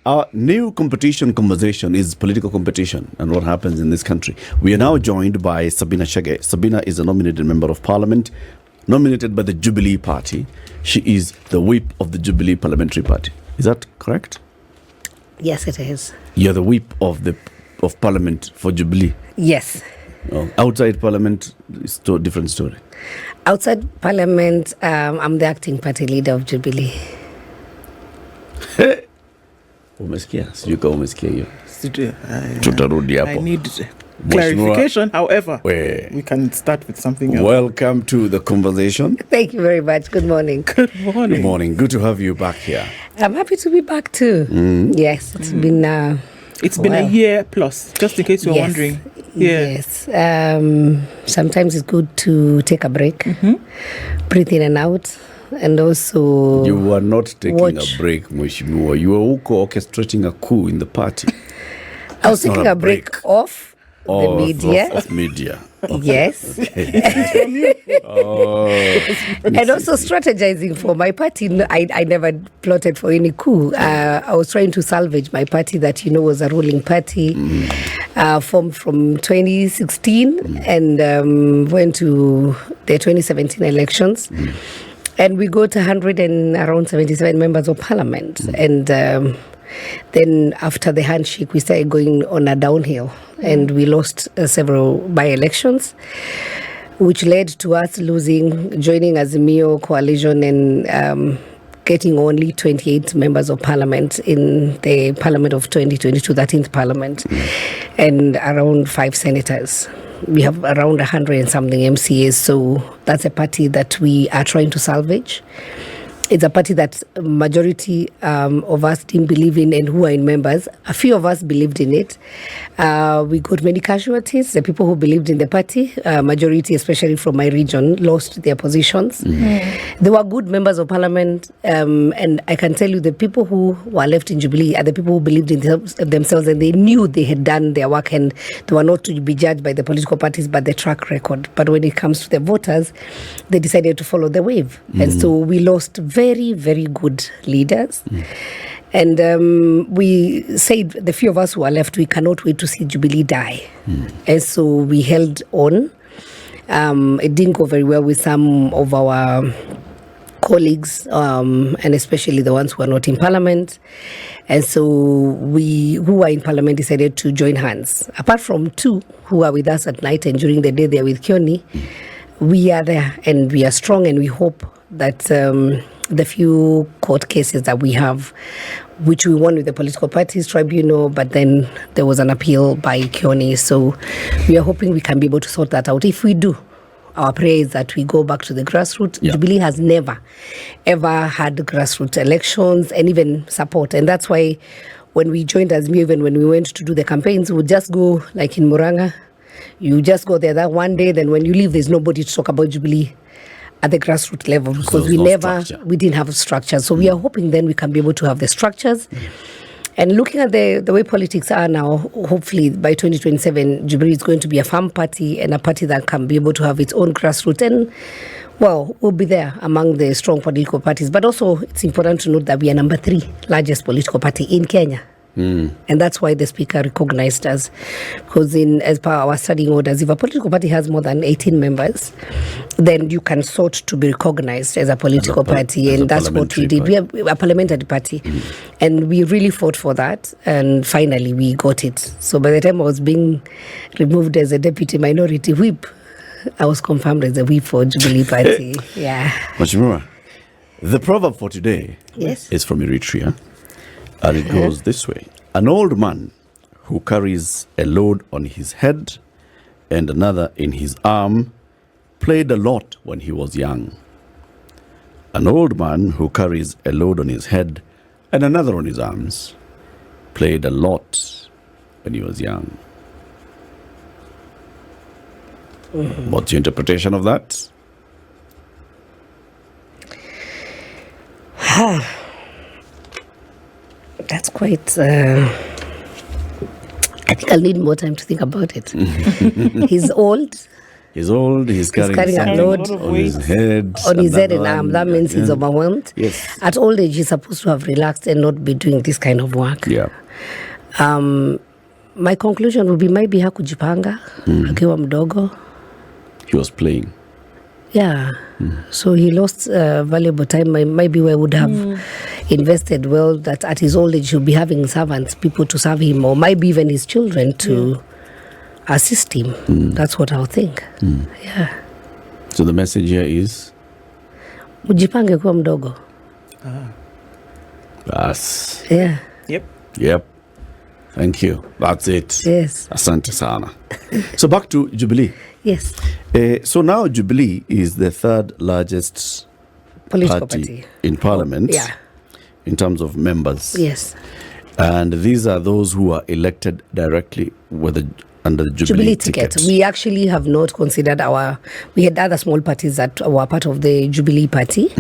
Our new competition conversation is political competition and what happens in this country. We are now joined by SABINA CHEGE. SABINA is a nominated member of parliament, nominated by the Jubilee party. She is the whip of the Jubilee parliamentary party. Is that correct? Yes, it is. You're the whip of parliament for Jubilee? Yes. Oh, outside parliament, it's a different story. Outside parliament, I'm the acting party leader of Jubilee. Umesikia? Sijui kama umesikia hiyo. Tutarudi hapo. I need clarification. However, we can start with something else. Welcome to the conversation. Thank you very much. Good morning. Good morning. Good morning. Good to have you back here. I'm happy to be back too. Yes, it's been a year plus, just in case you're wondering. Yeah. Yes. Sometimes it's good to take a break, breathe in and out. And also, you were not taking a break, Mheshimiwa. You were orchestrating a coup in the party. I was taking a break off the media. Of media. Okay. Yes. And also strategizing for my party. I never plotted for any coup. I was trying to salvage my party that, was a ruling party, formed from 2016 and went to the 2017 elections. And we got around 77 members of parliament. And then after the handshake, we started going on a downhill. And we lost several by-elections, which led to us joining Azimio coalition and getting only 28 members of parliament in the parliament of 2022, 13th parliament, and around 5 senators. We have around 100 and something MCAs, so that's a party that we are trying to salvage. It's a party that majority of us didn't believe in and who are in members. A few of us believed in it. We got many casualties. The people who believed in the party, majority, especially from my region, lost their positions. They were good members of parliament, and I can tell you the people who were left in Jubilee are the people who believed in themselves and they knew they had done their work and they were not to be judged by the political parties but the track record. But when it comes to the voters, they decided to follow the wave. And so we lost very, very good leaders. And we said, the few of us who are left, we cannot wait to see Jubilee die. And so we held on. It didn't go very well with some of our colleagues, and especially the ones who are not in parliament. And so we, who are in parliament, decided to join hands. Apart from 2 who are with us at night and during the day they're with Kioni, we are there and we are strong and we hope that the few court cases that we have, which we won with the political parties tribunal, but then there was an appeal by Kioni. So we are hoping we can be able to sort that out. If we do, our prayer is that we go back to the grassroots. Jubilee has never, ever had grassroots elections and even support. And that's why when we joined Azimio, even when we went to do the campaigns, we would just go like in Muranga. You just go there that one day, then when you leave, there's nobody to talk about Jubilee at the grassroots level because we didn't have a structure. So we are hoping then we can be able to have the structures. And looking at the way politics are now, hopefully by 2027, Jubilee is going to be a farm party and a party that can be able to have its own grassroots. And, well, we'll be there among the strong political parties. But also, it's important to note that we are number 3 largest political party in Kenya. And that's why the speaker recognized us, because as per our studying orders, if a political party has more than 18 members, then you can sort to be recognized as a political party, and that's what we did. We are a parliamentary party, and we really fought for that, and finally we got it. So by the time I was being removed as a deputy minority whip, I was confirmed as a whip for Jubilee Party. Mheshimiwa, the proverb for today is from Eritrea. And it goes this way. An old man who carries a load on his head and another in his arm played a lot when he was young. An old man who carries a load on his head and another on his arms played a lot when he was young. What's your interpretation of that? That's quite... I think I'll need more time to think about it. He's old. He's old, he's carrying a load on his head. On his head and arm. That means he's overwhelmed. Yes. At old age, he's supposed to have relaxed and not be doing this kind of work. Yeah. My conclusion would be maybe hakujipanga akiwa mdogo. He was playing. Yeah. So he lost valuable time. Maybe we would have invested well that at his old age he'll be having servants, people to serve him, or maybe even his children to assist him. That's what I'll think. Yeah. So the message here is? Mujipange kuwa mdogo. Yes. Yeah. Yep. Thank you. That's it. Yes. Asante sana. So back to Jubilee. Yes. So now Jubilee is the third largest political party in Parliament. Yeah. In terms of members. Yes. And these are those who are elected directly under the Jubilee ticket. We actually have not considered we had other small parties that were part of the Jubilee party.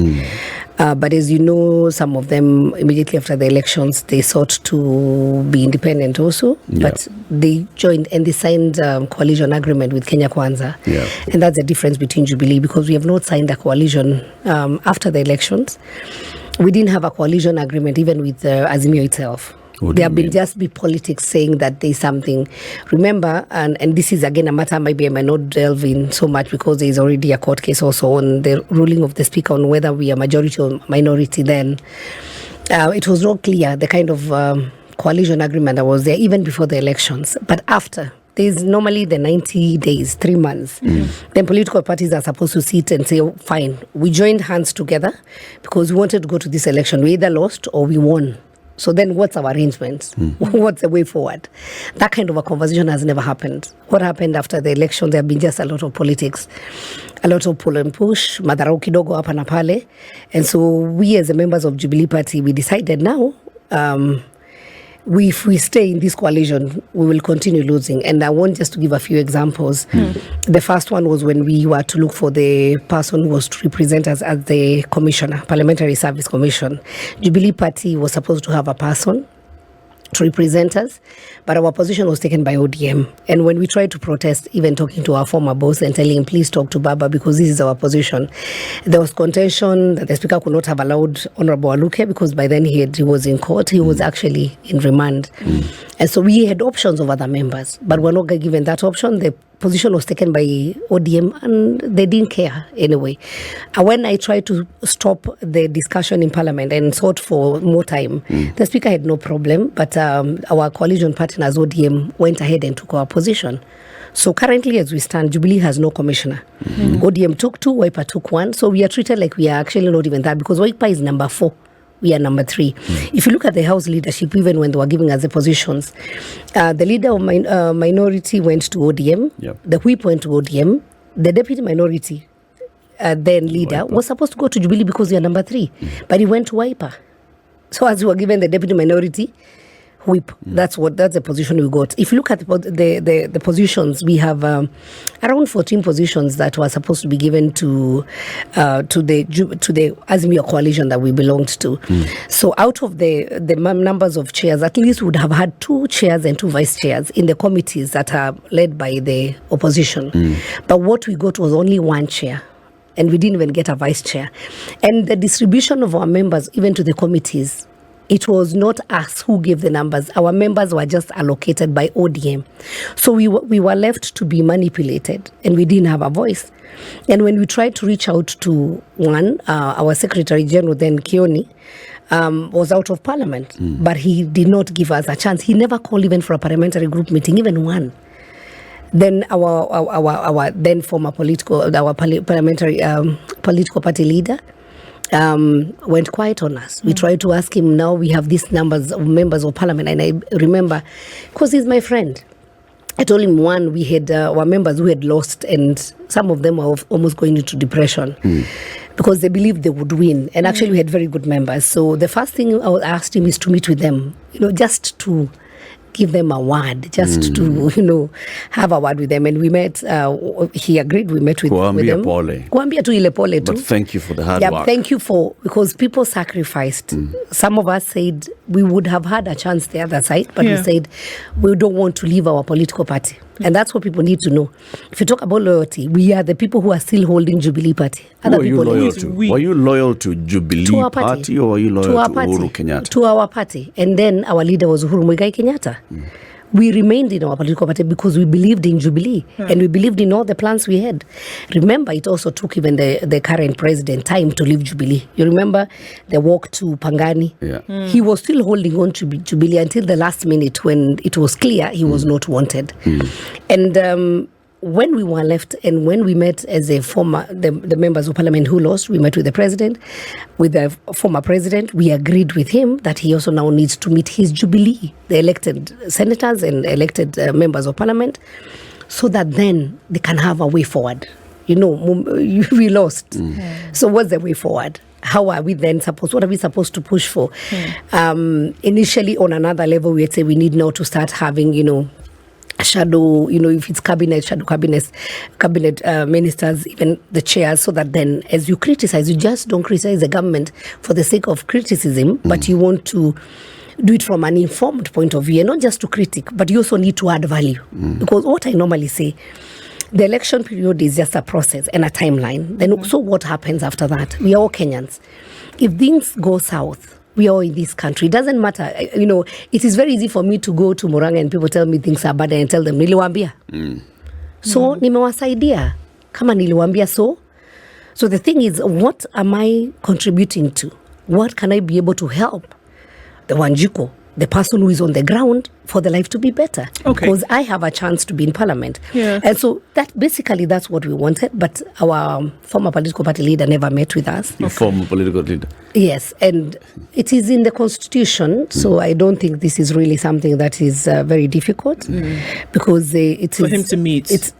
But as you know, some of them immediately after the elections, they sought to be independent also. Yeah. But they joined and they signed a coalition agreement with Kenya Kwanza. Yeah. And that's the difference between Jubilee, because we have not signed a coalition after the elections. We didn't have a coalition agreement even with Azimio itself. There have been just be politics saying that there's something. Remember, and this is again a matter maybe I might not delve in so much because there is already a court case also on the ruling of the speaker on whether we are majority or minority then. It was not clear the kind of coalition agreement that was there even before the elections. But after, there's normally the 90 days, 3 months. Then political parties are supposed to sit and say, oh, fine, we joined hands together because we wanted to go to this election. We either lost or we won. So then what's our arrangements? What's the way forward? That kind of a conversation has never happened. What happened after the election, there have been just a lot of politics, a lot of pull and push, madarau kidogo hapa na pale. And so we as the members of Jubilee Party, we decided now, if we stay in this coalition, we will continue losing. And I want just to give a few examples. The first one was when we were to look for the person who was to represent us as the commissioner, Parliamentary Service Commission. Jubilee Party was supposed to have a person to represent us, but our position was taken by ODM. And when we tried to protest, even talking to our former boss and telling him, please talk to Baba because this is our position, there was contention that the speaker could not have allowed Honorable Aluke because by then he was in court. He was actually in remand. And so we had options of other members, but we're not given that option. The position was taken by ODM and they didn't care anyway. When I tried to stop the discussion in Parliament and sought for more time, the speaker had no problem, but our coalition partners ODM went ahead and took our position. So currently as we stand, Jubilee has no commissioner. ODM took 2, Wiper took 1. So we are treated like we are actually not even that because Wiper is number 4. We are number 3. If you look at the House leadership, even when they were giving us the positions, the leader of minority went to ODM, the whip went to ODM, the deputy minority then leader was supposed to go to Jubilee because we are number 3, but he went to Wiper. So as we were given the deputy minority whip, that's the position we got. If you look at the positions, we have around 14 positions that were supposed to be given to the Azimio coalition that we belonged to. So out of the numbers of chairs, at least we would have had 2 chairs and 2 vice chairs in the committees that are led by the opposition. But what we got was only 1 chair. And we didn't even get a vice chair. And the distribution of our members, even to the committees, it was not us who gave the numbers. Our members were just allocated by ODM. So we were left to be manipulated and we didn't have a voice. And when we tried to reach out to our Secretary General then, Kioni, was out of Parliament. But he did not give us a chance. He never called even for a parliamentary group meeting, even one. Then our then former parliamentary political party leader went quiet on us. We tried to ask him, now we have these numbers of members of Parliament. And I remember, because he's my friend, I told him we had our members who had lost and some of them were almost going into depression because they believed they would win. And actually we had very good members. So the first thing I asked him is to meet with them, just to give them a word, just to, have a word with them. And we met, he agreed, we met with them. Kuambia tu ile pole tu. But thank you for the hard work. Thank you because people sacrificed. Some of us said we would have had a chance the other side, but we said we don't want to leave our political party. And that's what people need to know. If you talk about loyalty, we are the people who are still holding Jubilee Party. Other people loyal to? Were you loyal to Jubilee Party or were you loyal to Uhuru Kenyatta? To our party. And then our leader was Uhuru Kenyatta. We remained in our political party because we believed in Jubilee and we believed in all the plans we had. Remember, it also took even the current president time to leave Jubilee. You remember the walk to Pangani? Yeah. He was still holding on to Jubilee until the last minute when it was clear he was not wanted. And when we were left and when we met as the members of parliament who lost, we met with the president, with the former president. We agreed with him that he also now needs to meet his Jubilee, the elected senators and elected members of parliament, so that then they can have a way forward. We lost. So what's the way forward? How are we then what are we supposed to push for? Initially, on another level, we would say we need now to start having, shadow, if it's shadow cabinet ministers, even the chairs, so that then as you criticize, you just don't criticize the government for the sake of criticism, but you want to do it from an informed point of view, and not just to critique, but you also need to add value. Because what I normally say, the election period is just a process and a timeline. Then so what happens after that? We are all Kenyans. If things go south, we are all in this country. It doesn't matter. It is very easy for me to go to Murang'a and people tell me things are bad and tell them, niliwaambia. So, nimewasaidia. Kama niliwaambia so. So the thing is, what am I contributing to? What can I be able to help the Wanjiko, the person who is on the ground, for the life to be better? Okay. Because I have a chance to be in parliament. Yeah. And so that's what we wanted. But our former political party leader never met with us. Your former political leader? Yes. And it is in the constitution. So I don't think this is really something that is very difficult. Because it for is... him to meet. It's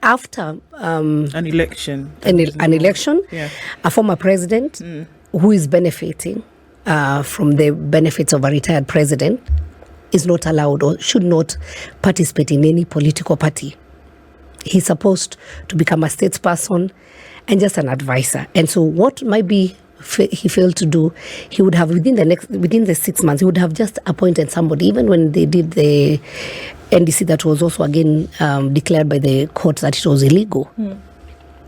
after... an election. An election. Yeah. A former president who is benefiting from the benefits of a retired president is not allowed or should not participate in any political party. He's supposed to become a statesperson and just an advisor. And so what might be he failed to do, he would have within the 6 months, he would have just appointed somebody. Even when they did the NDC, that was also again declared by the court that it was illegal.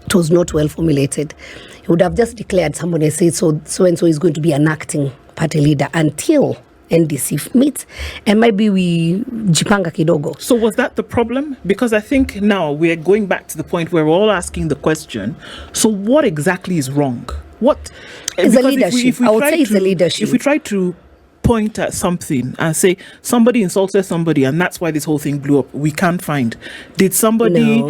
It was not well formulated. He would have just declared somebody and said, so and so is going to be an acting party leader until NDC meets, and maybe we jipanga kidogo. So was that the problem? Because I think now we're going back to the point where we're all asking the question, so what exactly is wrong? What is the leadership? I would say it's the leadership. If we try to point at something and say somebody insulted somebody and that's why this whole thing blew up, we can't find. Did somebody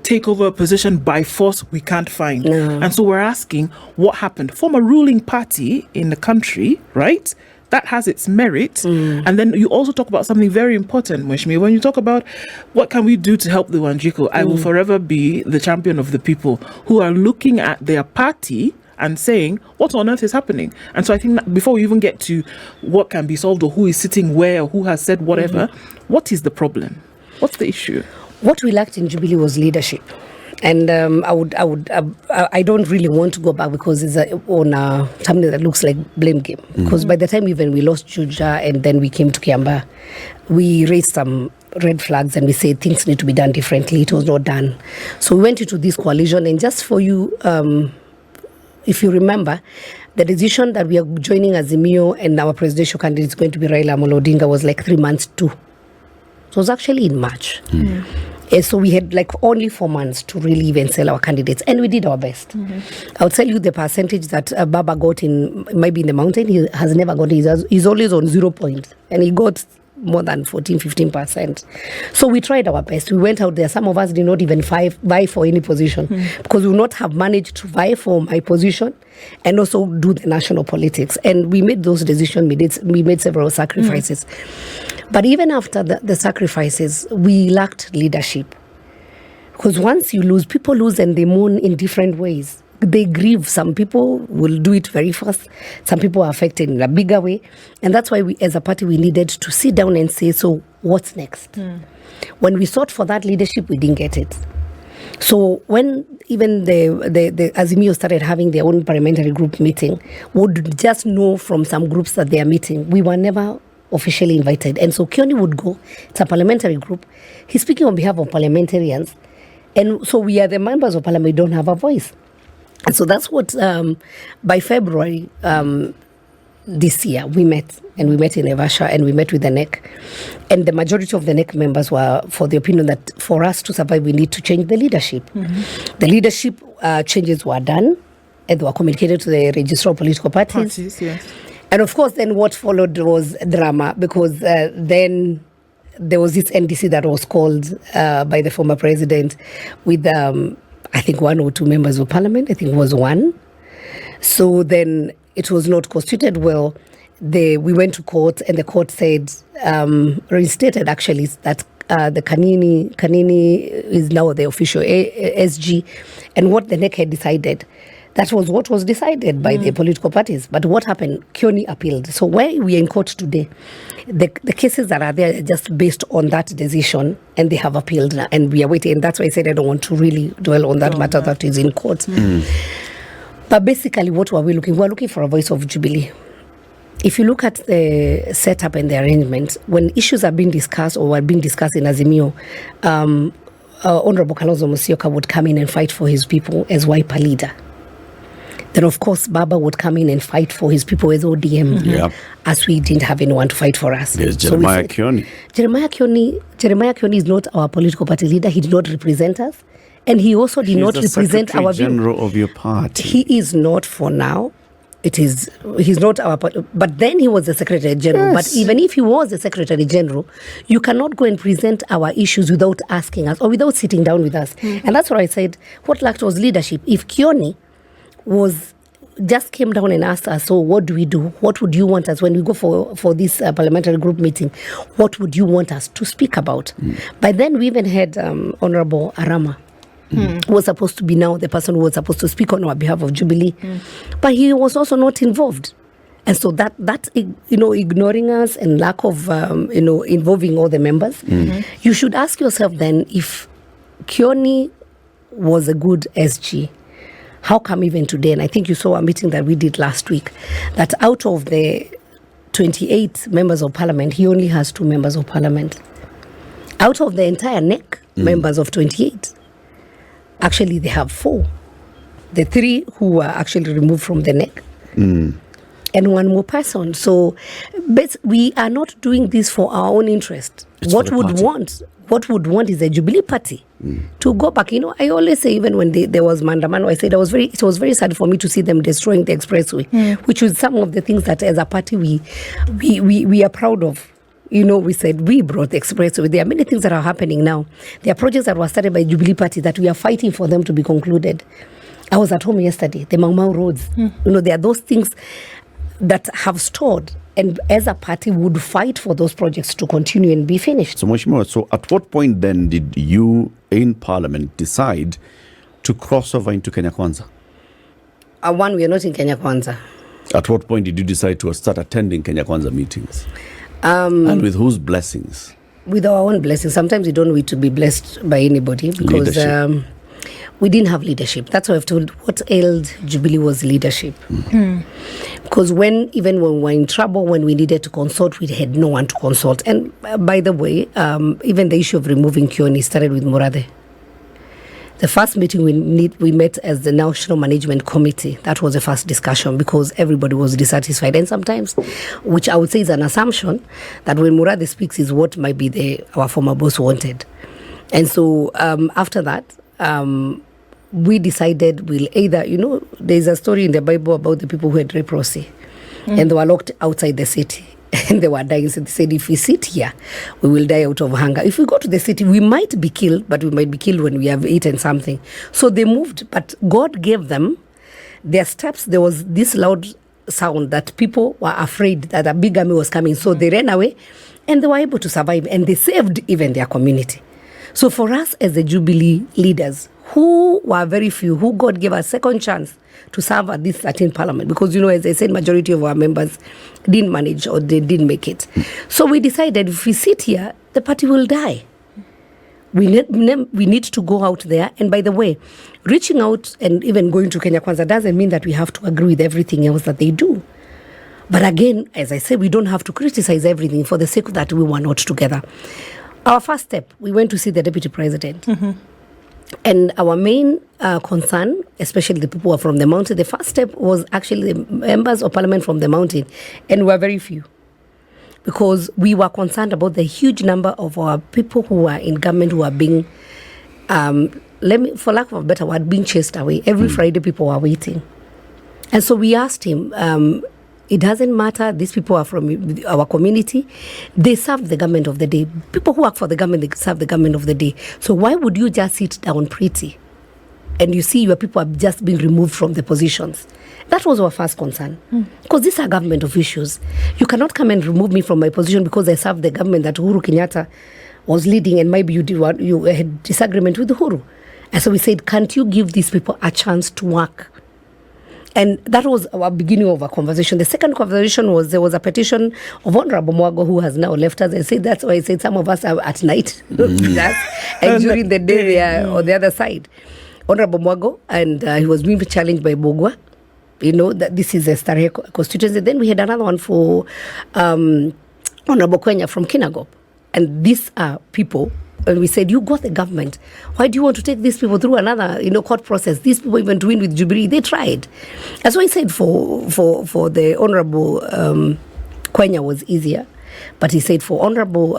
take over a position by force? We can't find. No. And so we're asking what happened. From a ruling party in the country, right? That has its merit. And then you also talk about something very important, Mweshmi. When you talk about what can we do to help the Wanjiko, I will forever be the champion of the people who are looking at their party and saying, what on earth is happening? And so I think that before we even get to what can be solved or who is sitting where or who has said whatever, what is the problem? What's the issue? What we lacked in Jubilee was leadership. And I don't really want to go back because it's something that looks like blame game. Because by the time even we lost Juja and then we came to Kiamba, we raised some red flags and we said things need to be done differently. It was not done. So we went into this coalition, and just for you, if you remember, the decision that we are joining Azimio and our presidential candidate is going to be Raila Amolo Odinga was like 3 months too. So it was actually in March. And so we had like only 4 months to really even sell our candidates, and we did our best. I'll tell you the percentage that Baba got maybe in the mountain, he has never got, he's always on 0 points, and he got more than 14-15%. So we tried our best. We went out there. Some of us did not even vie for any position because we would not have managed to vie for my position and also do the national politics. And we made those decisions. We made several sacrifices. But even after the sacrifices, we lacked leadership. Because once you lose, people lose and they mourn in different ways. They grieve. Some people will do it very fast. Some people are affected in a bigger way. And that's why we, as a party, we needed to sit down and say, so what's next? When we sought for that leadership, we didn't get it. So when even the Azimio started having their own parliamentary group meeting, we would just know from some groups that they are meeting. We were never officially invited. And so Kioni would go. It's a parliamentary group. He's speaking on behalf of parliamentarians. And so we are the members of parliament, we don't have a voice. And so that's what, by February this year, we met. And we met in Naivasha and we met with the NEC. And the majority of the NEC members were for the opinion that for us to survive, we need to change the leadership. The leadership changes were done and were communicated to the registrar of political parties. Yes. And of course, then what followed was drama, because then there was this NDC that was called by the former president with, I think, 1 or 2 members of parliament. I think it was 1. So then it was not constituted well. We went to court, and the court said, reinstated actually, that the Kanini is now the official SG. And what the NEC had decided, that was what was decided by the political parties. But what happened? Kioni appealed. So where we are in court today, the cases that are there are just based on that decision, and they have appealed, and we are waiting. And that's why I said I don't want to really dwell on that matter that is in court. But basically, what were we looking? We're looking for a voice of Jubilee. If you look at the setup and the arrangement, when issues are being discussed or are being discussed in Azimio, Honorable Kalonzo Musyoka would come in and fight for his people as Wiper leader. Then, of course, Baba would come in and fight for his people as ODM, as we didn't have anyone to fight for us. There's Jeremiah Kioni. Jeremiah Kioni is not our political party leader. He did not represent us. And he also did not represent our general of your party. He is not for now. He's not our party. But then he was the Secretary General. Yes. But even if he was the Secretary General, you cannot go and present our issues without asking us or without sitting down with us. And that's what I said. What lacked was leadership. If Kioni just came down and asked us, so what do we do? What would you want us when we go for this parliamentary group meeting? What would you want us to speak about? By then, we even had Honorable Arama, who was supposed to be now the person who was supposed to speak on our behalf of Jubilee. But he was also not involved. And so that ignoring us and lack of, involving all the members, you should ask yourself then, if Kioni was a good SG, how come even today, and I think you saw a meeting that we did last week, that out of the 28 members of parliament, he only has 2 members of parliament. Out of the entire NEC members of 28, actually they have 4. The 3 who were actually removed from the NEC. And 1 more person. So we are not doing this for our own interest. What would want is a Jubilee party to go back. I always say, even when there was Mandamano, I said it was very sad for me to see them destroying the expressway, which is some of the things that as a party we are proud of. We said we brought the expressway. There are many things that are happening now. There are projects that were started by Jubilee Party that we are fighting for them to be concluded. I was at home yesterday, the Mau Mau roads. There are those things that have stalled, and as a party would fight for those projects to continue and be finished. So, Mheshimiwa, so at what point then did you in Parliament decide to cross over into Kenya Kwanza? One, we are not in Kenya Kwanza. At what point did you decide to start attending Kenya Kwanza meetings? And with whose blessings? With our own blessings. Sometimes you don't need to be blessed by anybody, because we didn't have leadership. That's why I've told what ailed Jubilee was leadership. Because even when we were in trouble, when we needed to consult, we had no one to consult. And by the way, even the issue of removing Kioni started with Murade. The first meeting we met as the National Management Committee. That was the first discussion, because everybody was dissatisfied. And sometimes, which I would say is an assumption, that when Murade speaks is what might be our former boss wanted. And so after that, we decided we'll either, there's a story in the Bible about the people who had leprosy, and they were locked outside the city. And they were dying. So they said, if we sit here, we will die out of hunger. If we go to the city, we might be killed, but we might be killed when we have eaten something. So they moved, but God gave them their steps. There was this loud sound that people were afraid that a big army was coming. So they ran away, and they were able to survive, and they saved even their community. So for us as the Jubilee leaders, who were very few, who God gave us second chance to serve at this 13th parliament, because, as I said, majority of our members didn't manage or they didn't make it. So we decided, if we sit here, the party will die. We need to go out there. And by the way, reaching out and even going to Kenya Kwanza doesn't mean that we have to agree with everything else that they do. But again, as I said, we don't have to criticize everything for the sake that we were not together. Our first step, we went to see the deputy president. And our main concern, especially the people who are from the mountain, the first step was actually the members of parliament from the mountain. And we were very few, because we were concerned about the huge number of our people who are in government who are being, for lack of a better word, being chased away. Every Friday, people are waiting. And so we asked him, it doesn't matter, these people are from our community. They serve the government of the day. People who work for the government, they serve the government of the day. So why would you just sit down pretty and you see your people are just being removed from the positions? That was our first concern. Because these are government officials. You cannot come and remove me from my position because I serve the government that Uhuru Kenyatta was leading, and maybe you had disagreement with Uhuru. And so we said, can't you give these people a chance to work? And that was our beginning of our conversation. The second conversation was, there was a petition of Honorable Muga, who has now left us. I said, that's why I said some of us are at night with us, and during the day they are on the other side. Honorable Muga, and he was being challenged by Bogwa, that this is a Starehe constituency. Then we had another one for Honorable Kwenya from Kinagop. And these are people. And we said, you got the government. Why do you want to take these people through another, court process? These people even doing with Jubilee, they tried. And so I said for the Honorable Kwenya was easier. But he said for Honorable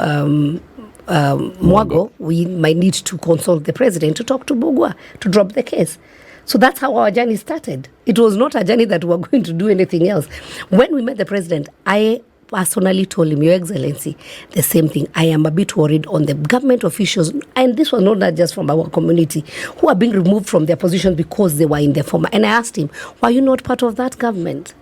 Mwago, we might need to consult the president to talk to Bogwa to drop the case. So that's how our journey started. It was not a journey that we were going to do anything else. When we met the president, I personally told him, Your Excellency, the same thing. I am a bit worried on the government officials, and this was not just from our community, who are being removed from their positions because they were in the former. And I asked him, why are you not part of that government?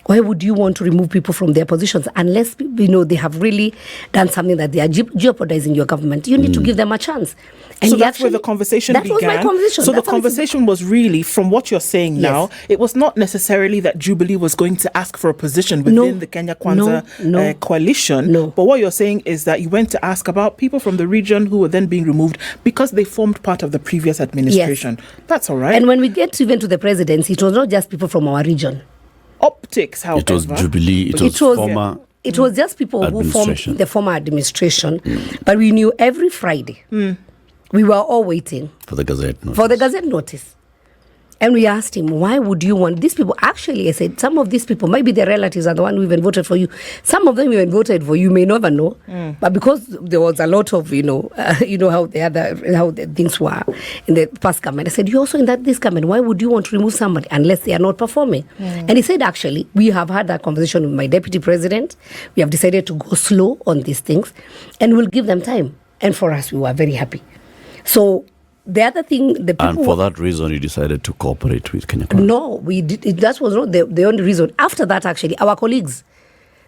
Why would you want to remove people from their positions unless they have really done something that they are jeopardizing your government? You need to give them a chance. And so that's where the conversation began. That was my conversation. So that's the conversation was really, from what you're saying now, it was not necessarily that Jubilee was going to ask for a position within the Kenya Kwanza coalition. No. But what you're saying is that you went to ask about people from the region who were then being removed because they formed part of the previous administration. Yes. That's all right. And when we get even to the presidency, it was not just people from our region. Optics, however. It was Jubilee, it was former... It was just people who formed the former administration. But we knew every Friday, we were all waiting for the Gazette notice. And we asked him, why would you want these people? Actually, I said, some of these people, maybe their relatives are the one who even voted for you. Some of them even voted for you, may never know. But because there was a lot of, how the things were in the past government. I said, you're also in this government. Why would you want to remove somebody unless they are not performing? And he said, actually, we have had that conversation with my deputy president. We have decided to go slow on these things and we'll give them time. And for us, we were very happy. So the other thing, the people... And for that reason, you decided to cooperate with Kenya Kwanza? No, we did. That was not the only reason. After that, actually, our colleagues,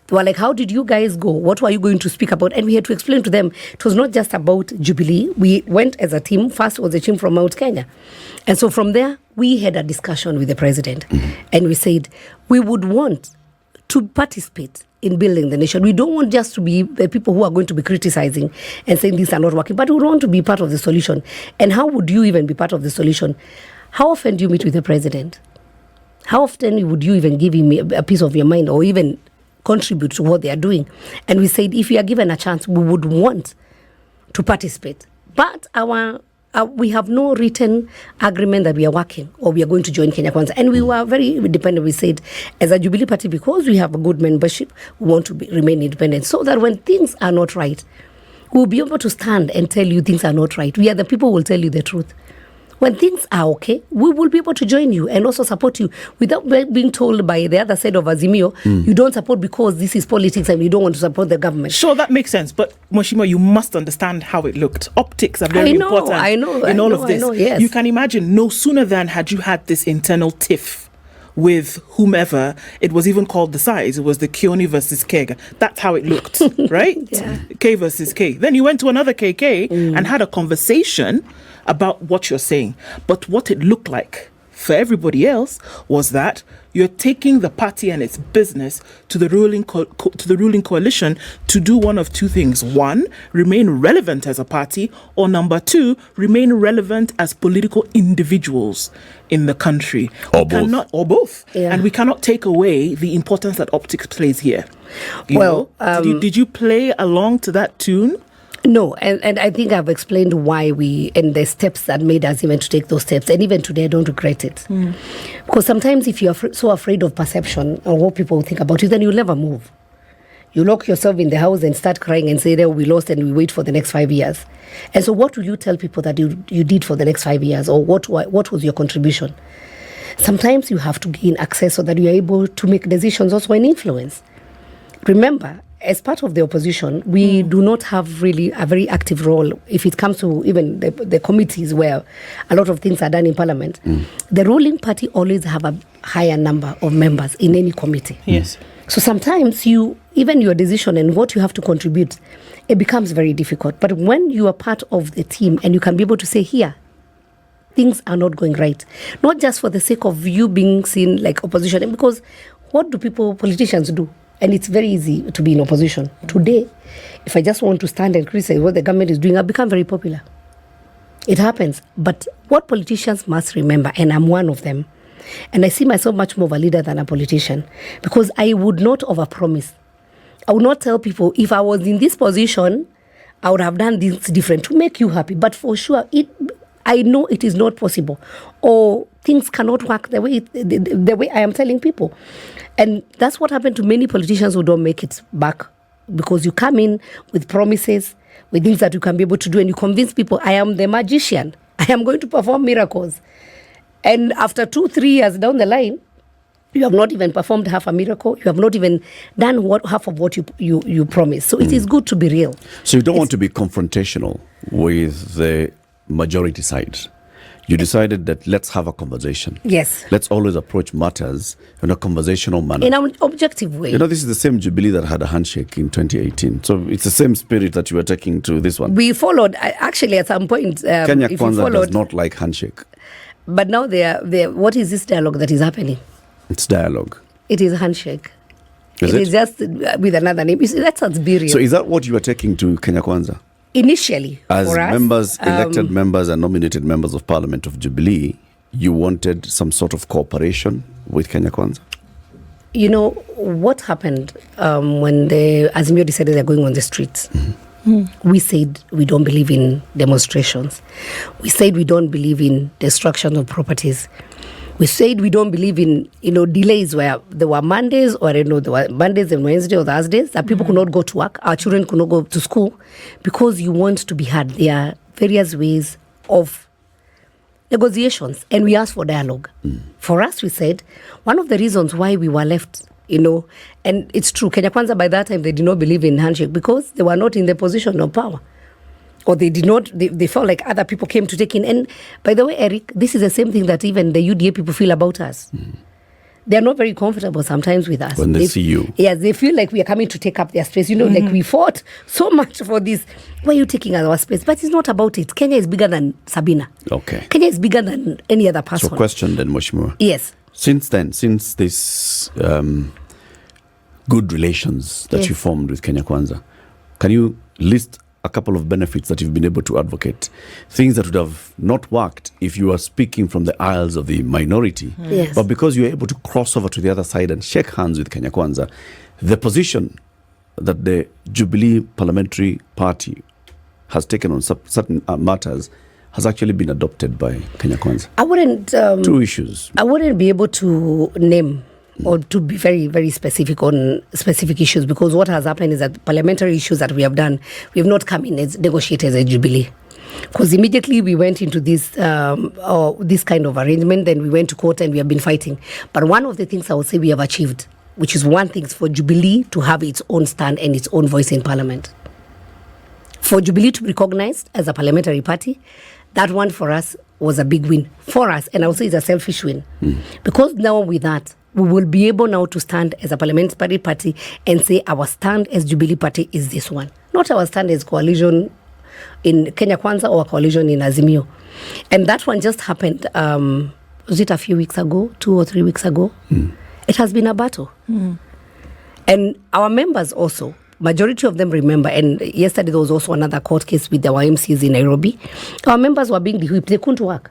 they were like, how did you guys go? What were you going to speak about? And we had to explain to them, it was not just about Jubilee. We went as a team. First was a team from Mount Kenya. And so from there, we had a discussion with the president. And we said, we would want to participate in building the nation. We don't want just to be the people who are going to be criticizing and saying these are not working, but we want to be part of the solution. And how would you even be part of the solution? How often do you meet with the president? How often would you even give him a piece of your mind or even contribute to what they are doing? And we said, if we are given a chance, we would want to participate. But we have no written agreement that we are working or we are going to join Kenya Kwanza. And we were very independent. We said, as a Jubilee party, because we have a good membership, we want to remain independent so that when things are not right, we'll be able to stand and tell you things are not right. We are the people who will tell you the truth. When things are okay, we will be able to join you and also support you without being told by the other side of Azimio, you don't support because this is politics and you don't want to support the government. Sure, that makes sense. But Moshima, you must understand how it looked. Optics are very important in all of this. Yes. You can imagine, no sooner than had you had this internal tiff with whomever, it was even called the size. It was the Kioni versus CHEGE. That's how it looked, right? Yeah. K versus K. Then you went to another KK and had a conversation about what you're saying. But what it looked like for everybody else was that you're taking the party and its business to the ruling coalition to do one of two things. One, remain relevant as a party, or number two, remain relevant as political individuals in the country. Or both. Or both. Yeah. And we cannot take away the importance that optics plays here. Did you play along to that tune? No, and I think I've explained why and the steps that made us even to take those steps. And even today, I don't regret it. Because sometimes if you're so afraid of perception or what people think about you, then you'll never move. You lock yourself in the house and start crying and say, we lost, and we wait for the next 5 years. And so what will you tell people that you did for the next 5 years, or what was your contribution? Sometimes you have to gain access so that you're able to make decisions also and influence. Remember, as part of the opposition, we do not have really a very active role if it comes to even the committees where a lot of things are done in Parliament. The ruling party always have a higher number of members in any committee. Yes. So sometimes even your decision and what you have to contribute, it becomes very difficult. But when you are part of the team and you can be able to say, here, things are not going right, not just for the sake of you being seen like opposition, because what do politicians do? And it's very easy to be in opposition. Today, if I just want to stand and criticize what the government is doing, I've become very popular. It happens. But what politicians must remember, and I'm one of them, and I see myself much more of a leader than a politician, because I would not overpromise. I would not tell people, if I was in this position, I would have done this different to make you happy. But for sure, I know it is not possible, or things cannot work the way I am telling people. And that's what happened to many politicians who don't make it back, because you come in with promises, with things that you can be able to do, and you convince people, I am the magician. I am going to perform miracles. And after 2-3 years down the line, you have not even performed half a miracle. You have not even done half of what you promised. So it is good to be real. So you don't want to be confrontational with the majority side. You decided that let's have a conversation. Yes. Let's always approach matters in a conversational manner. In an objective way. This is the same Jubilee that had a handshake in 2018. So it's the same spirit that you are taking to this one. We followed, actually at some point. Kenya Kwanza does not like handshake. But now what is this dialogue that is happening? It's dialogue. It is handshake. It is just with another name. That sounds be real. So is that what you are taking to Kenya Kwanza? Initially, as for us, members, elected members and nominated members of Parliament of Jubilee, you wanted some sort of cooperation with Kenya Kwanza? What happened when the Azimio decided they're going on the streets? We said we don't believe in demonstrations. We said we don't believe in destruction of properties. We said we don't believe in, delays where there were Mondays, or there were Mondays and Wednesdays or Thursdays that people could not go to work, our children could not go to school, because you want to be heard. There are various ways of negotiations, and we asked for dialogue. For us, we said, one of the reasons why we were left, and it's true, Kenya Kwanza by that time, they did not believe in handshake because they were not in the position of power. Or they did not, they felt like other people came to take in. And by the way, Eric, this is the same thing that even the UDA people feel about us. They're not very comfortable sometimes with us. When they see you. Yes, they feel like we are coming to take up their space. Like we fought so much for this. Why are you taking our space? But it's not about it. Kenya is bigger than Sabina. Okay. Kenya is bigger than any other person. So question then, Mheshimiwa. Yes. Since this good relations that you formed with Kenya Kwanza, can you list a couple of benefits that you've been able to advocate, things that would have not worked if you were speaking from the aisles of the minority, Yes. but because you're able to cross over to the other side and shake hands with Kenya Kwanza, the position that the Jubilee Parliamentary Party has taken on certain matters has actually been adopted by Kenya Kwanza? I wouldn't... Two issues. I wouldn't be able to name or to be very, very specific on specific issues, because what has happened is that parliamentary issues that we have done, we have not come in as negotiators at Jubilee. Because immediately we went into this kind of arrangement, then we went to court and we have been fighting. But one of the things I would say we have achieved, which is one thing, is for Jubilee to have its own stand and its own voice in Parliament. For Jubilee to be recognized as a parliamentary party, that one for us was a big win for us, and I would say it's a selfish win. Because now with that, we will be able now to stand as a parliamentary party and say our stand as Jubilee Party is this one. Not our stand as coalition in Kenya Kwanza or coalition in Azimio. And that one just happened was it a few weeks ago, 2 or 3 weeks ago? It has been a battle. And our members also, majority of them remember, and yesterday there was also another court case with the YMCs in Nairobi. Our members were being whipped. They couldn't work.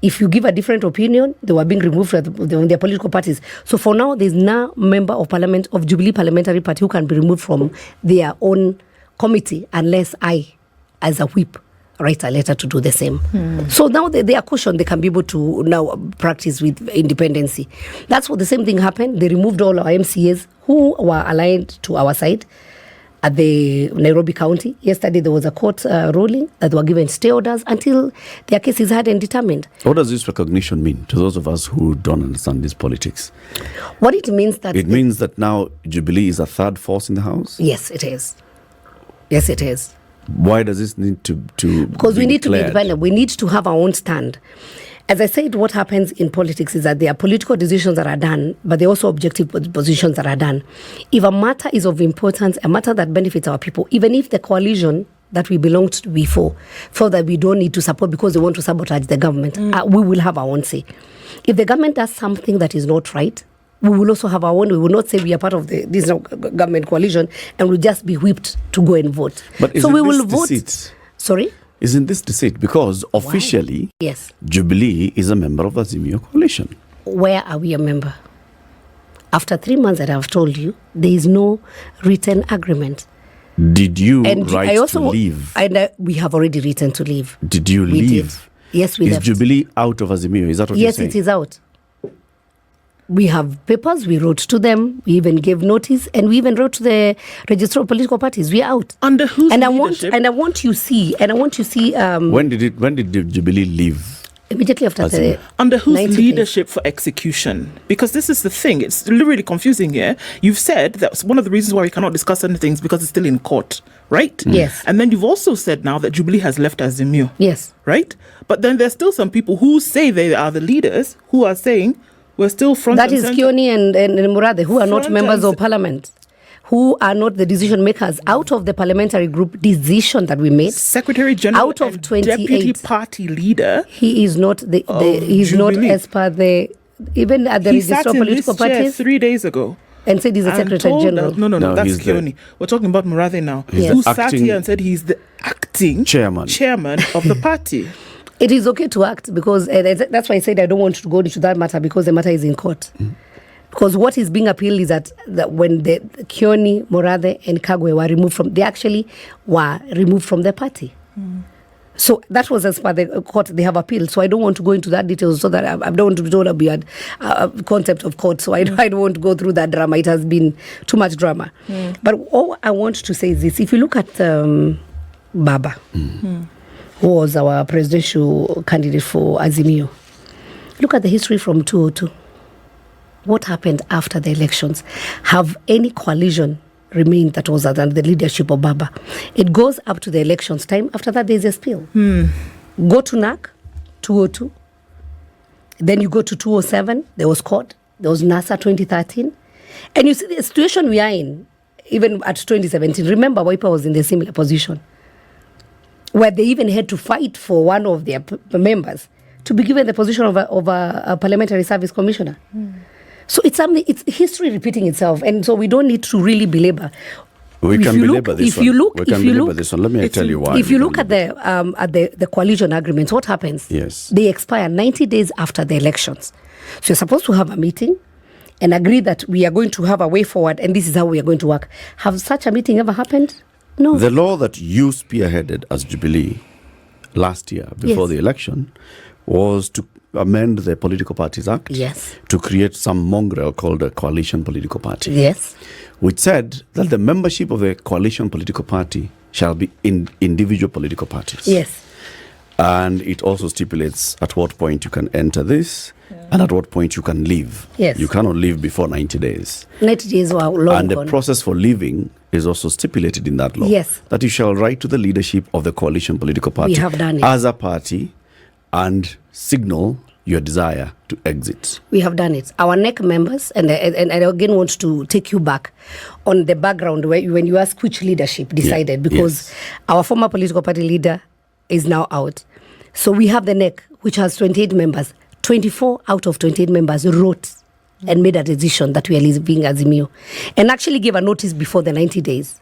If you give a different opinion, they were being removed from their political parties. So for now, there's no member of parliament of Jubilee Parliamentary Party who can be removed from their own committee unless I, as a whip, write a letter to do the same. So now they are cautioned. They can be able to now practice with independency. That's what the same thing happened. They removed all our MCAs who were aligned to our side at the Nairobi County. Yesterday, there was a court ruling that they were given stay orders until their case is heard and determined. What does this recognition mean to those of us who don't understand this politics? What it means that... It means that now Jubilee is a third force in the House? Yes, it is. Yes, it is. Why does this need to because we need to be declared? independent. We need to have our own stand. As I said, what happens in politics is that there are political decisions that are done, but there are also objective positions that are done. If a matter is of importance, a matter that benefits our people, even if the coalition that we belonged to before felt that we don't need to support because they want to sabotage the government, we will have our own say. If the government does something that is not right, we will also have our own. We will not say we are part of this government coalition and we'll just be whipped to go and vote. But so we will this vote. deceit? Sorry? Isn't this deceit? Because officially, Yes. Jubilee is a member of the Azimio coalition. Where are we a member? After 3 months that I've told you, there is no written agreement. Did you And write I also to leave? And we have already written to leave. Did you We leave? did. Yes, we is left. Jubilee out of Azimio? Is that what you're Yes, saying? it is out. We have papers. We wrote to them. We even gave notice, and we even wrote to the Register of Political Parties. We are out. Under whose And leadership? I want you see. When did Jubilee leave? Immediately after the Under whose 90 days. leadership for execution? Because this is the thing. It's really confusing here. You've said that's one of the reasons why we cannot discuss certain things because it's still in court, right? Yes. And then you've also said now that Jubilee has left Azimio. Yes. Right? But then there's still some people who say they are the leaders who are saying we're still front That and is center. Kioni and Murade, who are not Front members and of parliament, who are not the decision makers out of the parliamentary group decision that we made. Secretary General Out of and 28. Deputy Party Leader. He is not he's not Jubilee. as per the even at the He Register sat of in Political this chair Parties 3 days ago. and said he's a and Secretary told General. us- no, No, that's he's the- Kioni. We're talking about Murade now. He's Who the sat acting here and said he's the acting chairman of the party. It is okay to act because that's why I said I don't want to go into that matter because the matter is in court. Because what is being appealed is that when the Kioni, Morade, and Kagwe were removed from, they actually were removed from the party. So that was as per the court they have appealed. So I don't want to go into that details so that I don't want to be told about a concept of court. So I don't want to go through that drama. It has been too much drama. But all I want to say is this: if you look at Baba, who was our presidential candidate for Azimio, look at the history from 2002. What happened after the elections? Have any coalition remained that was under the leadership of Baba? It goes up to the elections time. After that, there's a spill. Go to NAC, 202. Then you go to 207. There was court. There was NASA 2013. And you see the situation we are in, even at 2017. Remember, Wiper was in the similar position, where they even had to fight for one of their members to be given the position of a parliamentary service commissioner. So it's something. It's history repeating itself, and so we don't need to really belabor. We If can you belabor look- this if one. you look- we can if you belabor look- this one. Let me tell you why. If we you can look at belabor the coalition agreements, what happens? Yes. They expire 90 days after the elections. So you're supposed to have a meeting and agree that we are going to have a way forward, and this is how we are going to work. Have such a meeting ever happened? No. The law that you spearheaded as Jubilee last year before Yes. the election was to amend the Political Parties Act Yes. to create some mongrel called a coalition political party, Yes. which said that the membership of a coalition political party shall be in individual political parties. Yes. And it also stipulates at what point you can enter this and at what point you can leave. Yes. You cannot leave before 90 days. 90 days were long And the gone. process for leaving is also stipulated in that law. Yes. That you shall write to the leadership of the coalition political party have done it. as a party and signal your desire to exit. We have done it. Our NEC members, and I again want to take you back on the background when you ask which leadership decided, because our former political party leader is now out. So we have the NEC, which has 28 members. 24 out of 28 members wrote and made a decision that we are leaving Azimio, and actually gave a notice before the 90 days.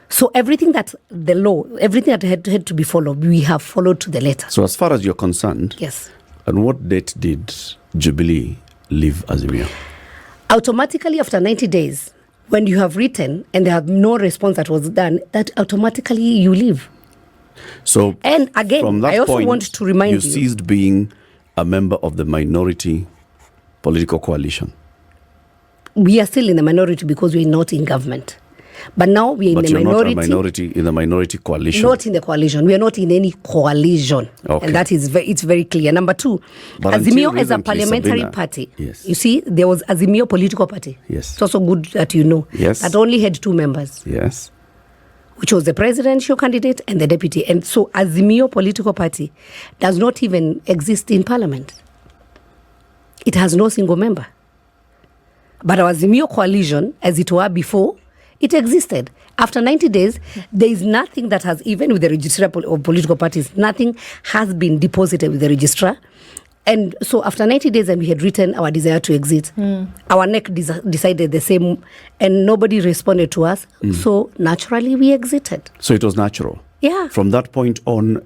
So everything that the law, everything that had to be followed, we have followed to the letter. So as far as you're concerned, yes. On what date did Jubilee leave Azimio? Automatically after 90 days, when you have written and there have no response that was done, that automatically you leave. So, and again, from that I also point, want to remind you, ceased being a member of the minority political coalition. We are still in the minority because we are not in government. But now we are in the minority. Not a minority in the minority coalition. Not in the coalition. We are not in any coalition. Okay. And that is it's very clear. Number two, but Azimio as a parliamentary party. Yes. You see, there was Azimio political party. Yes. It's also good that you know. Yes. That only had 2 members. Yes. Which was the presidential candidate and the deputy. And so Azimio political party does not even exist in parliament. It has no single member. But our Azimio coalition, as it were before, it existed. After 90 days, there is nothing that has, even with the registrar of political parties, nothing has been deposited with the registrar. And so after 90 days, and we had written our desire to exit, our NEC decided the same, and nobody responded to us. So naturally, we exited. So it was natural. Yeah. From that point on,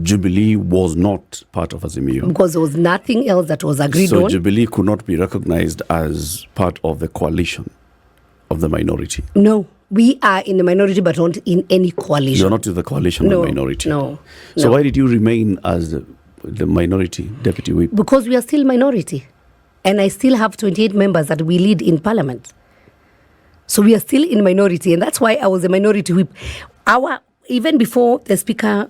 Jubilee was not part of Azimio. Because there was nothing else that was agreed on. So Jubilee could not be recognized as part of the coalition of the minority. No, we are in the minority, but not in any coalition. You're not in the coalition of the minority. No. So why did you remain as the minority deputy whip? Because we are still minority, and I still have 28 members that we lead in parliament. So we are still in minority, and that's why I was a minority whip. Even before the speaker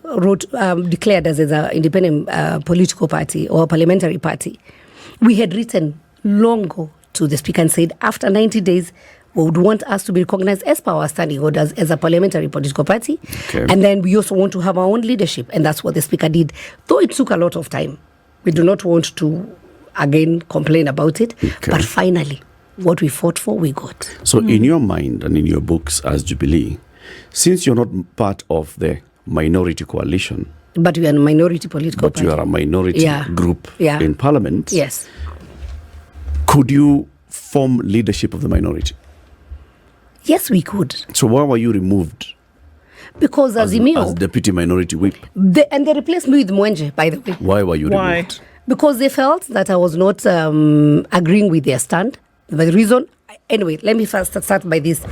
declared us as an independent political party or parliamentary party, we had written long ago to the speaker and said, after 90 days, we would want us to be recognized as per our standing orders as a parliamentary political party. Okay. And then we also want to have our own leadership. And that's what the speaker did. Though it took a lot of time. We do not want to, again, complain about it. Okay. But finally, what we fought for, we got. So in your mind and in your books as Jubilee, since you're not part of the minority coalition, but we are a minority political party. But you are a minority group in parliament. Yes. Could you form leadership of the minority? Yes, we could. So why were you removed? Because Azimio... As deputy minority whip. And they replaced me with Mwenje, by the way. Why were you removed? Because they felt that I was not agreeing with their stand. The reason... Anyway, let me first start by this.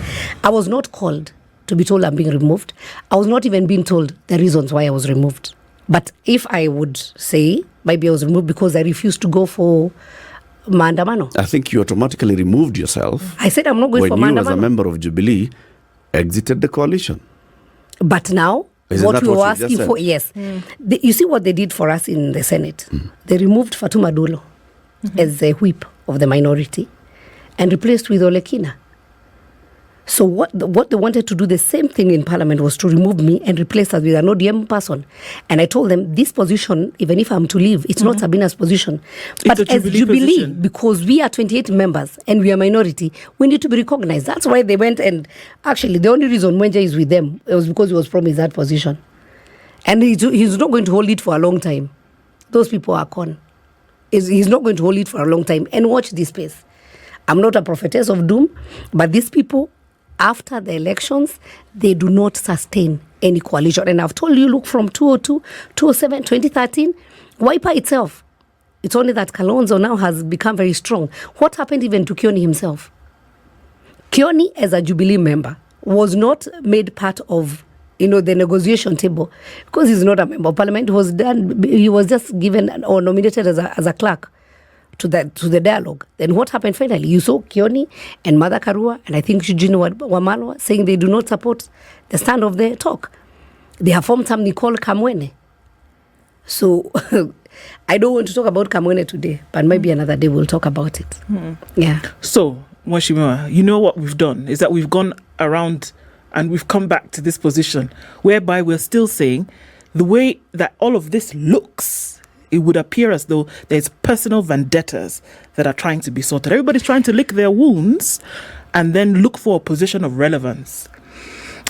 I was not called to be told I'm being removed. I was not even being told the reasons why I was removed. But if I would say, maybe I was removed because I refused to go for Maandamano. I think you automatically removed yourself. I said I'm not going for Maandamano. When you, as a member of Jubilee, exited the coalition. But now, what we were asking for, yes. You see what they did for us in the Senate? They removed Fatuma Dolo as the whip of the minority and replaced with Olekina. So what they wanted to do, the same thing in Parliament, was to remove me and replace us with an ODM person. And I told them, this position, even if I'm to leave, it's not Sabina's position. But as Jubilee, because we are 28 members and we are minority, we need to be recognized. That's why they went, and actually the only reason Mwenje is with them, it was because he was promised that position. And he's not going to hold it for a long time. Those people are con. He's not going to hold it for a long time. And watch this space. I'm not a prophetess of doom, but these people, after the elections, they do not sustain any coalition. And I've told you, look, from 2002, 2007, 2013, Wiper itself, it's only that Kalonzo now has become very strong. What happened even to Kioni himself? Kioni, as a Jubilee member, was not made part of the negotiation table because he's not a member of parliament. He was just given or nominated as a clerk to the dialogue. Then what happened finally? You saw Kioni and Mother Karua and I think Eugene Wamalwa saying they do not support the stand of the talk. They have formed something called Kamwene. So I don't want to talk about Kamwene today, but maybe another day we'll talk about it. Yeah. So, Mwashimiwa, you know what we've done is that we've gone around and we've come back to this position whereby we're still saying the way that all of this looks, it would appear as though there's personal vendettas that are trying to be sorted. Everybody's trying to lick their wounds and then look for a position of relevance.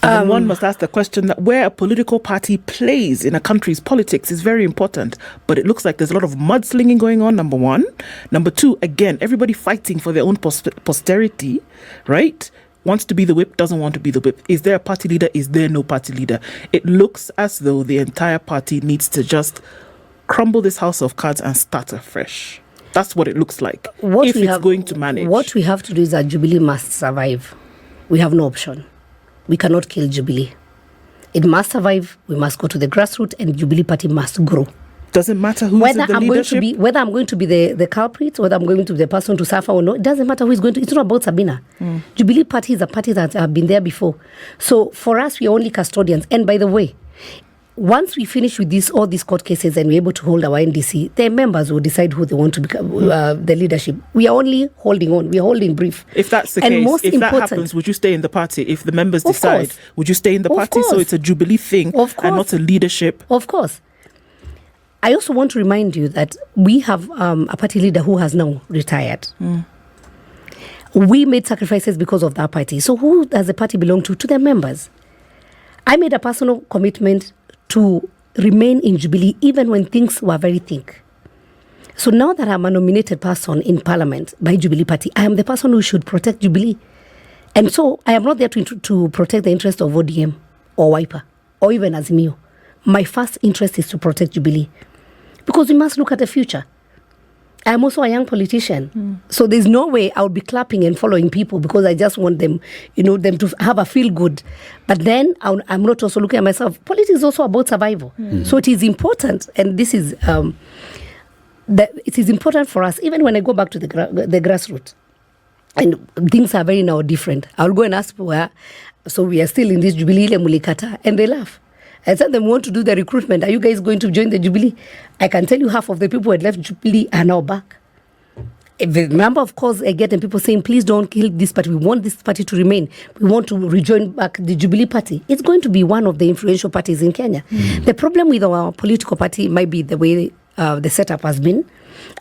And one must ask the question that where a political party plays in a country's politics is very important. But it looks like there's a lot of mudslinging going on, number one. Number two, again, everybody fighting for their own posterity, right? Wants to be the whip, doesn't want to be the whip. Is there a party leader? Is there no party leader? It looks as though the entire party needs to just crumble this house of cards and start afresh. That's what it looks like, if it's going to manage. What we have to do is that Jubilee must survive. We have no option. We cannot kill Jubilee. It must survive. We must go to the grassroots, and Jubilee Party must grow. Doesn't matter who's in the leadership. Whether I'm going to be the culprit, whether I'm going to be the person to suffer or not, it doesn't matter who is going to. It's not about SABINA. Jubilee Party is a party that have been there before. So for us, we are only custodians. And by the way, once we finish with all these court cases and we're able to hold our NDC, their members will decide who they want to become the leadership. We are only holding on. We are holding brief. If that's the case, if that happens, would you stay in the party? If the members decide, would you stay in the party? So it's a Jubilee thing and not a leadership. Of course. I also want to remind you that we have a party leader who has now retired. We made sacrifices because of that party. So who does the party belong to? To their members. I made a personal commitment to remain in Jubilee even when things were very thick. So now that I'm a nominated person in Parliament by Jubilee Party, I am the person who should protect Jubilee. And so I am not there to protect the interest of ODM or Wiper or even Azimio. My first interest is to protect Jubilee because we must look at the future. I am also a young politician. So there's no way I would be clapping and following people because I just want them, them to have a feel good. But then I'm not also looking at myself. Politics is also about survival. So it is important, and this is it is important for us, even when I go back to the grassroots. And things are very now different. I'll go and ask people, so we are still in this Jubilee Mulikata, and they laugh. I said them, want to do the recruitment. Are you guys going to join the Jubilee? I can tell you half of the people who had left Jubilee are now back. The number of calls I get and people saying, please don't kill this party. We want this party to remain. We want to rejoin back the Jubilee Party. It's going to be one of the influential parties in Kenya. The problem with our political party might be the way the setup has been.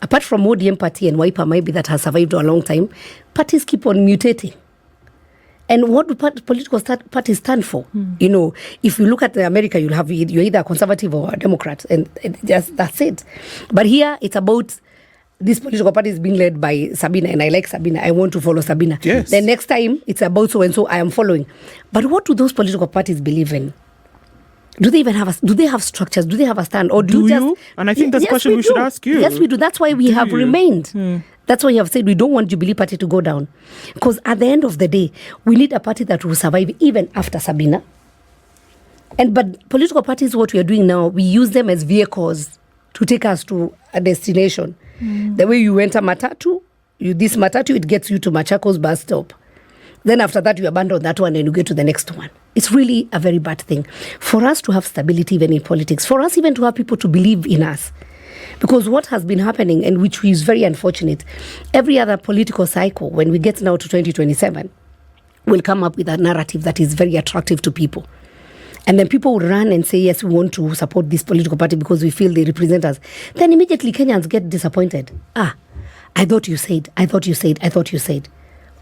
Apart from ODM Party and Wiper, might be that has survived for a long time, parties keep on mutating. And what do political parties stand for? If you look at America, you're either a conservative or a Democrat, and just that's it. But here, it's about this political party is being led by SABINA, and I like SABINA. I want to follow SABINA. Yes. The next time, it's about so and so. I am following. But what do those political parties believe in? Do they even have do they have structures? Do they have a stand? Or do you? And I think that's a question we should ask you. Yes, we do. That's why we have remained. That's why you have said we don't want Jubilee Party to go down. Because at the end of the day, we need a party that will survive even after SABINA. But political parties, what we are doing now, we use them as vehicles to take us to a destination. The way you enter Matatu, this Matatu, it gets you to Machakos bus stop. Then after that, you abandon that one and you get to the next one. It's really a very bad thing. For us to have stability even in politics, for us even to have people to believe in us. Because what has been happening, and which is very unfortunate, every other political cycle, when we get now to 2027, will come up with a narrative that is very attractive to people. And then people will run and say, yes, we want to support this political party because we feel they represent us. Then immediately Kenyans get disappointed. I thought you said.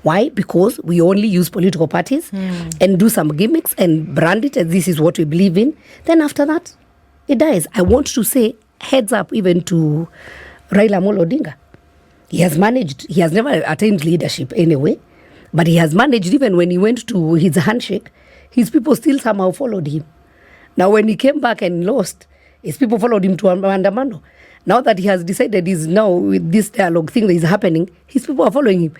Why? Because we only use political parties and do some gimmicks and brand it as this is what we believe in. Then after that, it dies. I want to say, heads up even to Raila Amolo Odinga. He has never attained leadership anyway, but he has managed, even when he went to his handshake, his people still somehow followed him. Now when he came back and lost, his people followed him to Andamano. Now that he has decided he's now with this dialogue thing that is happening, his people are following him.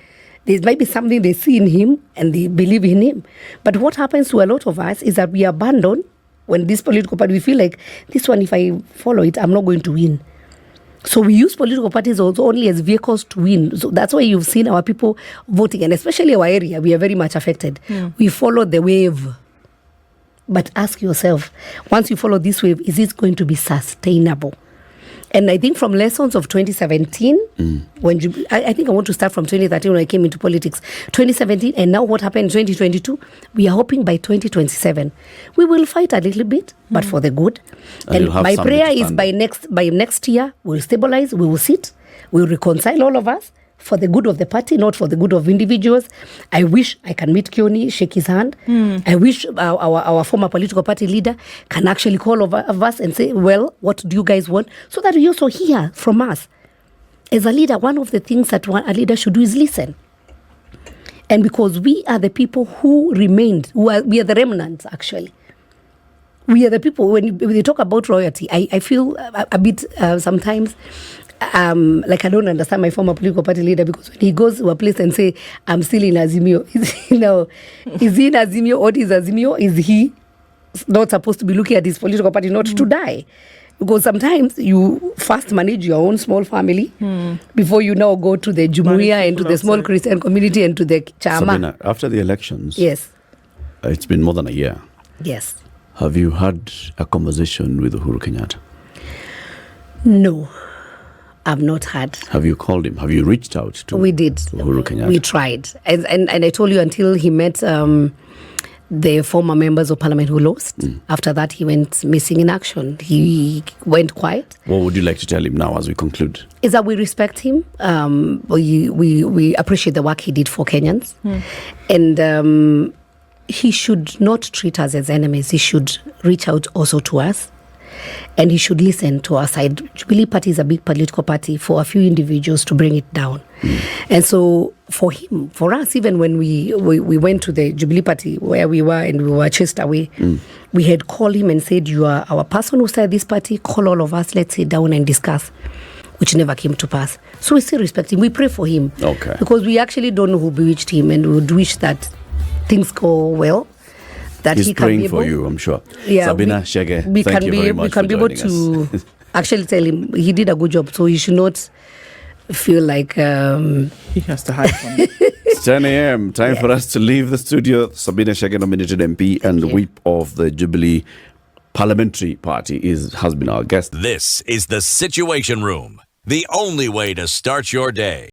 There might be something they see in him and they believe in him. But what happens to a lot of us is that we abandon when this political party, we feel like this one, if I follow it, I'm not going to win. So we use political parties also only as vehicles to win. So that's why you've seen our people voting, and especially our area, we are very much affected. We follow the wave. But ask yourself, once you follow this wave, is it going to be sustainable? And I think from lessons of 2017, I think I want to start from 2013 when I came into politics, 2017, and now what happened in 2022, we are hoping by 2027, we will fight a little bit, but for the good. And my prayer is by next year, we'll stabilize, we will sit, we'll reconcile all of us for the good of the party, not for the good of individuals. I wish I can meet Kioni, shake his hand. I wish our former political party leader can actually call over of us and say, well, what do you guys want? So that we also hear from us. As a leader, one of the things that a leader should do is listen. And because we are the people who remained, we are the remnants, actually. We are the people, when they talk about royalty, I feel a bit sometimes like I don't understand my former political party leader, because when he goes to a place and say, I'm still in Azimio, is he in Azimio? What is Azimio? Is he not supposed to be looking at his political party not to die? Because sometimes you first manage your own small family before you now go to the Jumuiya and to the small Christian community and to the Chama. SABINA, after the elections, yes, it's been more than a year. Yes. Have you had a conversation with Uhuru Kenyatta? No, I've not had. Have you called him? Have you reached out to Uhuru Kenyatta? We tried. And I told you, until he met the former members of parliament who lost. After that, he went missing in action. He went quiet. What would you like to tell him now as we conclude? Is that we respect him. We appreciate the work he did for Kenyans. And he should not treat us as enemies. He should reach out also to us. And he should listen to our side. Jubilee Party is a big political party for a few individuals to bring it down. And so for him, for us, even when we went to the Jubilee Party where we were and we were chased away, we had called him and said, you are our person who started this party, call all of us, let's sit down and discuss, which never came to pass. So we still respect him. We pray for him. Okay. Because we actually don't know who bewitched him, and we would wish that things go well. That He's he can praying be able, for you, I'm sure. Yeah, SABINA, CHEGE, thank you very much. We can be able to actually tell him he did a good job, so he should not feel like he has to hide from it. It's 10 a.m. Time for us to leave the studio. SABINA, CHEGE, nominated MP and whip of the Jubilee Parliamentary Party, has been our guest. This is the Situation Room, the only way to start your day.